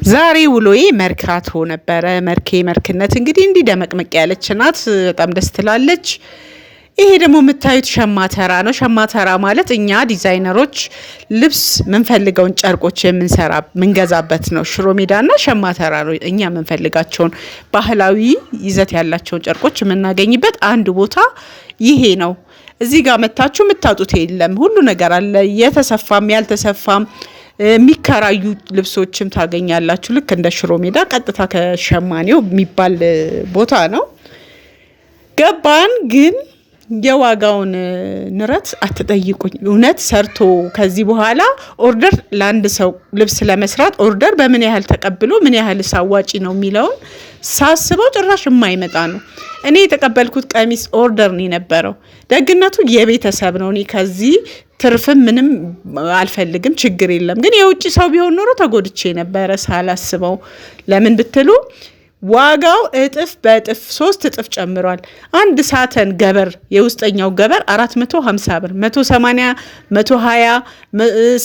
ዛሬ ውሎዬ መርካቶ ነበረ። መርክነት እንግዲህ እንዲህ ደመቅመቅ ያለች ናት። በጣም ደስ ትላለች። ይሄ ደግሞ የምታዩት ሸማተራ ነው። ሸማተራ ማለት እኛ ዲዛይነሮች ልብስ ምንፈልገውን ጨርቆች ምንገዛበት ነው። ሽሮ ሜዳና ሸማተራ ነው እኛ ምንፈልጋቸውን ባህላዊ ይዘት ያላቸውን ጨርቆች የምናገኝበት አንድ ቦታ ይሄ ነው። እዚህ ጋር መታችሁ የምታጡት የለም። ሁሉ ነገር አለ። የተሰፋም ያልተሰፋም የሚከራዩ ልብሶችም ታገኛላችሁ። ልክ እንደ ሽሮ ሜዳ ቀጥታ ከሸማኔው የሚባል ቦታ ነው። ገባን። ግን የዋጋውን ንረት አትጠይቁኝ። እውነት ሰርቶ ከዚህ በኋላ ኦርደር ለአንድ ሰው ልብስ ለመስራት ኦርደር በምን ያህል ተቀብሎ ምን ያህል አዋጪ ነው የሚለውን ሳስበው ጭራሽ የማይመጣ ነው። እኔ የተቀበልኩት ቀሚስ ኦርደር ነው የነበረው። ደግነቱ የቤተሰብ ነው። እኔ ከዚህ ትርፍም ምንም አልፈልግም፣ ችግር የለም። ግን የውጭ ሰው ቢሆን ኖሮ ተጎድቼ ነበረ ሳላስበው። ለምን ብትሉ ዋጋው እጥፍ በእጥፍ 3 እጥፍ ጨምሯል። አንድ ሳተን ገበር የውስጠኛው ገበር 450 ብር 180 120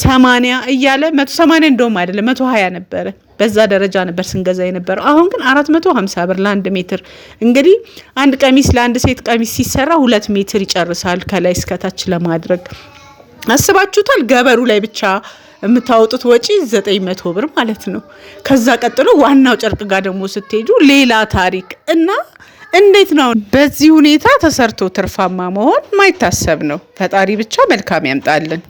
80 እያለ 180 እንደውም አይደለም 120 ነበረ። በዛ ደረጃ ነበር ስንገዛ የነበረው። አሁን ግን 450 ብር ለአንድ ሜትር። እንግዲህ አንድ ቀሚስ ለአንድ ሴት ቀሚስ ሲሰራ 2 ሜትር ይጨርሳል ከላይ እስከታች ለማድረግ። አስባችሁታል? ገበሩ ላይ ብቻ የምታወጡት ወጪ 900 ብር ማለት ነው። ከዛ ቀጥሎ ዋናው ጨርቅ ጋር ደግሞ ስትሄዱ ሌላ ታሪክ እና እንዴት ነው በዚህ ሁኔታ ተሰርቶ ትርፋማ መሆን? ማይታሰብ ነው። ፈጣሪ ብቻ መልካም ያምጣልን።